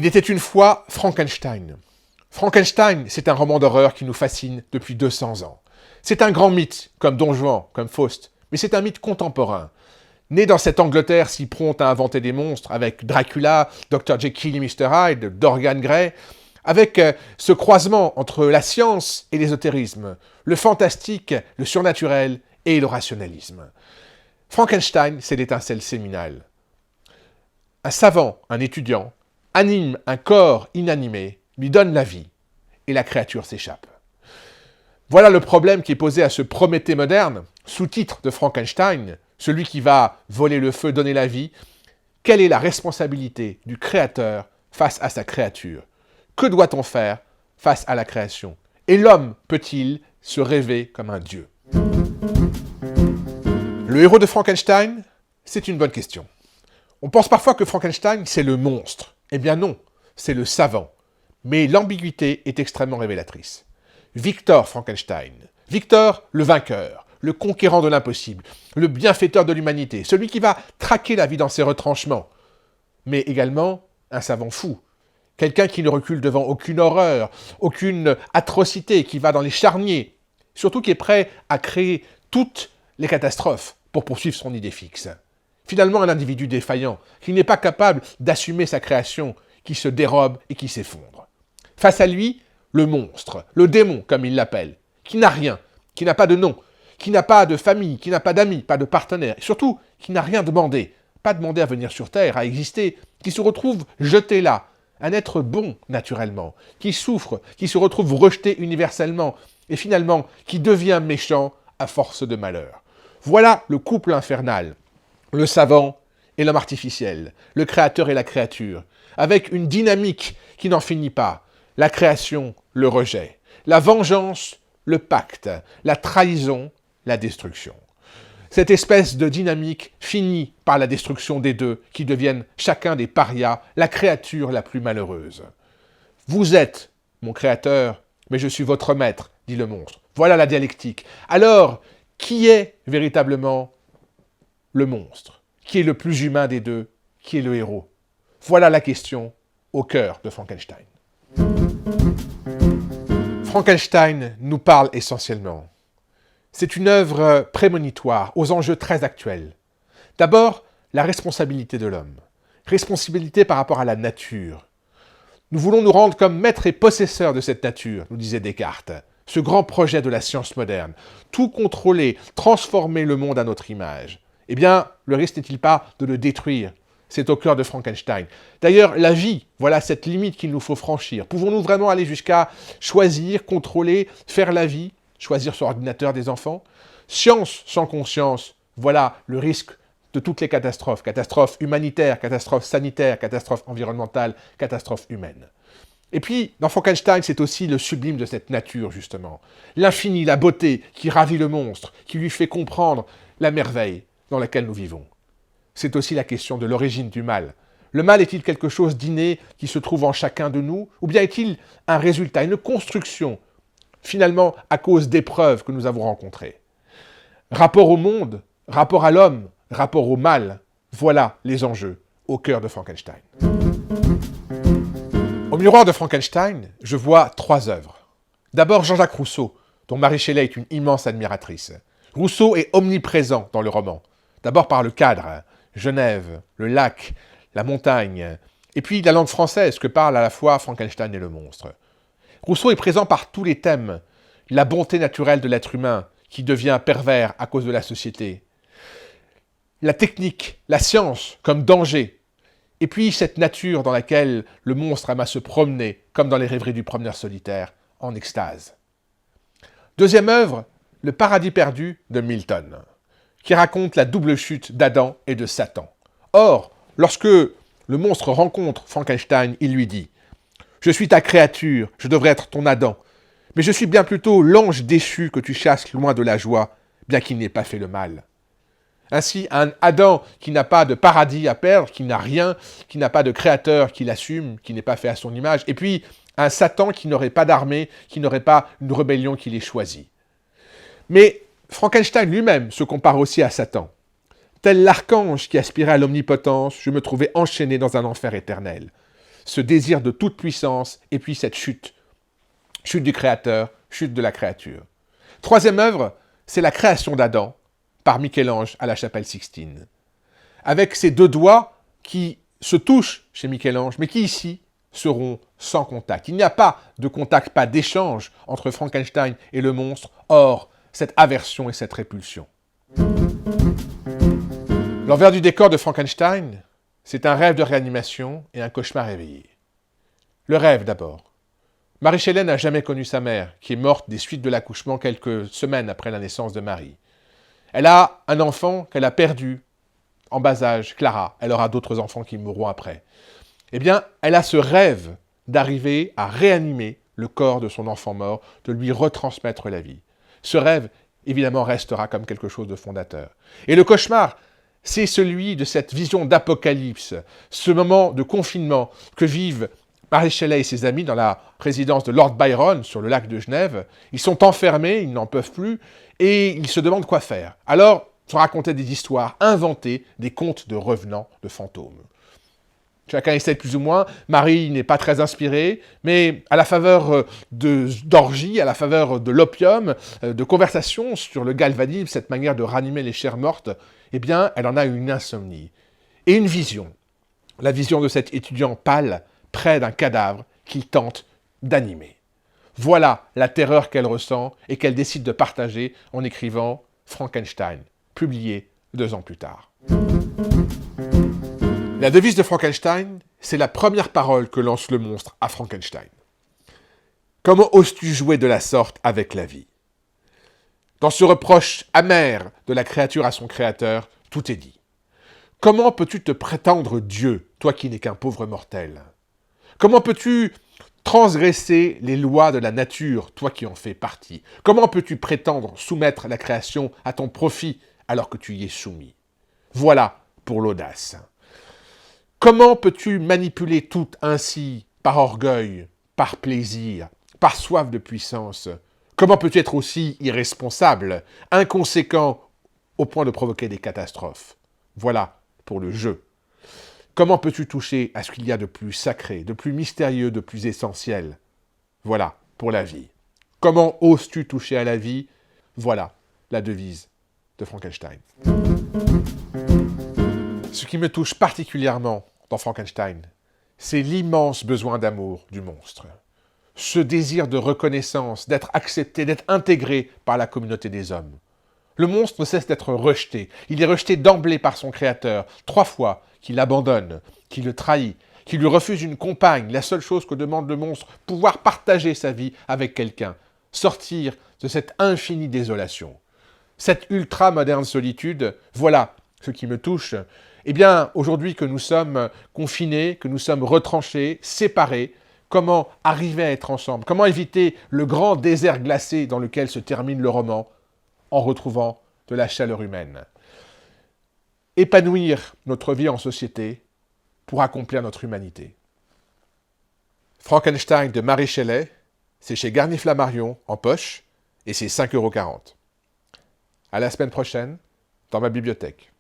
Il était une fois Frankenstein. Frankenstein, c'est un roman d'horreur qui nous fascine depuis 200 ans. C'est un grand mythe, comme Don Juan, comme Faust, mais c'est un mythe contemporain. Né dans cette Angleterre si prompte à inventer des monstres, avec Dracula, Dr. Jekyll et Mr. Hyde, Dorian Gray, avec ce croisement entre la science et l'ésotérisme, le fantastique, le surnaturel et le rationalisme. Frankenstein, c'est l'étincelle séminale. Un savant, un étudiant, anime un corps inanimé, lui donne la vie, et la créature s'échappe. Voilà le problème qui est posé à ce Prométhée moderne, sous-titre de Frankenstein, celui qui va voler le feu, donner la vie. Quelle est la responsabilité du créateur face à sa créature? Que doit-on faire face à la création? Et l'homme peut-il se rêver comme un dieu? Le héros de Frankenstein, c'est une bonne question. On pense parfois que Frankenstein, c'est le monstre. Eh bien non, c'est le savant. Mais l'ambiguïté est extrêmement révélatrice. Victor Frankenstein. Victor, le vainqueur, le conquérant de l'impossible, le bienfaiteur de l'humanité, celui qui va traquer la vie dans ses retranchements. Mais également un savant fou. Quelqu'un qui ne recule devant aucune horreur, aucune atrocité, qui va dans les charniers. Surtout qui est prêt à créer toutes les catastrophes pour poursuivre son idée fixe. Finalement, un individu défaillant, qui n'est pas capable d'assumer sa création, qui se dérobe et qui s'effondre. Face à lui, le monstre, le démon, comme il l'appelle, qui n'a rien, qui n'a pas de nom, qui n'a pas de famille, qui n'a pas d'amis, pas de partenaire, et surtout, qui n'a rien demandé, pas demandé à venir sur Terre, à exister, qui se retrouve jeté là, un être bon naturellement, qui souffre, qui se retrouve rejeté universellement, et finalement, qui devient méchant à force de malheur. Voilà le couple infernal. Le savant et l'homme artificiel, le créateur et la créature, avec une dynamique qui n'en finit pas. La création, le rejet. La vengeance, le pacte. La trahison, la destruction. Cette espèce de dynamique finit par la destruction des deux, qui deviennent chacun des parias, la créature la plus malheureuse. Vous êtes mon créateur, mais je suis votre maître, dit le monstre. Voilà la dialectique. Alors, qui est véritablement le monstre? Qui est le plus humain des deux? Qui est le héros? Voilà la question au cœur de Frankenstein. Frankenstein nous parle essentiellement. C'est une œuvre prémonitoire, aux enjeux très actuels. D'abord, la responsabilité de l'homme. Responsabilité par rapport à la nature. Nous voulons nous rendre comme maîtres et possesseurs de cette nature, nous disait Descartes. Ce grand projet de la science moderne. Tout contrôler, transformer le monde à notre image. Eh bien, le risque n'est-il pas de le détruire? C'est au cœur de Frankenstein. D'ailleurs, la vie, voilà cette limite qu'il nous faut franchir. Pouvons-nous vraiment aller jusqu'à choisir, contrôler, faire la vie, choisir sur ordinateur des enfants? Science sans conscience, voilà le risque de toutes les catastrophes. Catastrophes humanitaires, catastrophes sanitaires, catastrophes environnementales, catastrophes humaines. Et puis, dans Frankenstein, c'est aussi le sublime de cette nature, justement. L'infini, la beauté qui ravit le monstre, qui lui fait comprendre la merveille dans laquelle nous vivons. C'est aussi la question de l'origine du mal. Le mal est-il quelque chose d'inné qui se trouve en chacun de nous, ou bien est-il un résultat, une construction, finalement à cause d'épreuves que nous avons rencontrées? Rapport au monde, rapport à l'homme, rapport au mal, voilà les enjeux au cœur de Frankenstein. Au miroir de Frankenstein, je vois 3 œuvres. D'abord Jean-Jacques Rousseau, dont Marie Shelley est une immense admiratrice. Rousseau est omniprésent dans le roman. D'abord par le cadre, Genève, le lac, la montagne, et puis la langue française que parlent à la fois Frankenstein et le monstre. Rousseau est présent par tous les thèmes. La bonté naturelle de l'être humain, qui devient pervers à cause de la société. La technique, la science comme danger. Et puis cette nature dans laquelle le monstre aime à se promener, comme dans les rêveries du promeneur solitaire, en extase. Deuxième œuvre, Le paradis perdu de Milton, qui raconte la double chute d'Adam et de Satan. Or, lorsque le monstre rencontre Frankenstein, il lui dit « Je suis ta créature, je devrais être ton Adam, mais je suis bien plutôt l'ange déchu que tu chasses loin de la joie, bien qu'il n'ait pas fait le mal. » Ainsi, un Adam qui n'a pas de paradis à perdre, qui n'a rien, qui n'a pas de créateur qui l'assume, qui n'est pas fait à son image, et puis un Satan qui n'aurait pas d'armée, qui n'aurait pas une rébellion qui l'ait choisi. Mais Frankenstein lui-même se compare aussi à Satan. Tel l'archange qui aspirait à l'omnipotence, je me trouvais enchaîné dans un enfer éternel. ce désir de toute puissance, et puis cette chute. Chute du Créateur, chute de la créature. Troisième œuvre, c'est la création d'Adam, par Michel-Ange à la chapelle Sixtine. Avec ses deux doigts qui se touchent chez Michel-Ange, mais qui ici seront sans contact. Il n'y a pas de contact, pas d'échange entre Frankenstein et le monstre, hors cette aversion et cette répulsion. L'envers du décor de Frankenstein, c'est un rêve de réanimation et un cauchemar éveillé. Le rêve d'abord. Marie Shelley n'a jamais connu sa mère, qui est morte des suites de l'accouchement quelques semaines après la naissance de Marie. Elle a un enfant qu'elle a perdu en bas âge, Clara. Elle aura d'autres enfants qui mourront après. Eh bien, elle a ce rêve d'arriver à réanimer le corps de son enfant mort, de lui retransmettre la vie. Ce rêve, évidemment, restera comme quelque chose de fondateur. Et le cauchemar, c'est celui de cette vision d'apocalypse, ce moment de confinement que vivent Marie Shelley et ses amis dans la résidence de Lord Byron sur le lac de Genève. Ils sont enfermés, ils n'en peuvent plus, et ils se demandent quoi faire. Alors, se racontaient des histoires, inventer des contes de revenants, de fantômes. Chacun essaie plus ou moins. Marie n'est pas très inspirée, mais à la faveur d'orgies, à la faveur de l'opium, de conversations sur le galvanisme, cette manière de ranimer les chairs mortes, eh bien, elle en a une insomnie. Et une vision. La vision de cet étudiant pâle, près d'un cadavre, qu'il tente d'animer. Voilà la terreur qu'elle ressent et qu'elle décide de partager en écrivant Frankenstein, publié 2 ans plus tard. La devise de Frankenstein, c'est la première parole que lance le monstre à Frankenstein. Comment oses-tu jouer de la sorte avec la vie? Dans ce reproche amer de la créature à son créateur, tout est dit. Comment peux-tu te prétendre Dieu, toi qui n'es qu'un pauvre mortel? Comment peux-tu transgresser les lois de la nature, toi qui en fais partie? Comment peux-tu prétendre soumettre la création à ton profit alors que tu y es soumis? Voilà pour l'audace. Comment peux-tu manipuler tout ainsi, par orgueil, par plaisir, par soif de puissance? Comment peux-tu être aussi irresponsable, inconséquent, au point de provoquer des catastrophes? Voilà pour le jeu. Comment peux-tu toucher à ce qu'il y a de plus sacré, de plus mystérieux, de plus essentiel? Voilà pour la vie. Comment oses-tu toucher à la vie? Voilà la devise de Frankenstein. Ce qui me touche particulièrement dans Frankenstein, c'est l'immense besoin d'amour du monstre. Ce désir de reconnaissance, d'être accepté, d'être intégré par la communauté des hommes. Le monstre ne cesse d'être rejeté. Il est rejeté d'emblée par son créateur, 3 fois, qui l'abandonne, qui le trahit, qui lui refuse une compagne, la seule chose que demande le monstre, pouvoir partager sa vie avec quelqu'un, sortir de cette infinie désolation. Cette ultra-moderne solitude, voilà ce qui me touche. Eh bien, aujourd'hui que nous sommes confinés, que nous sommes retranchés, séparés, comment arriver à être ensemble? Comment éviter le grand désert glacé dans lequel se termine le roman en retrouvant de la chaleur humaine? Épanouir notre vie en société pour accomplir notre humanité. Frankenstein de Mary Shelley, c'est chez Garnier Flammarion en poche et c'est 5,40 €. À la semaine prochaine dans ma bibliothèque.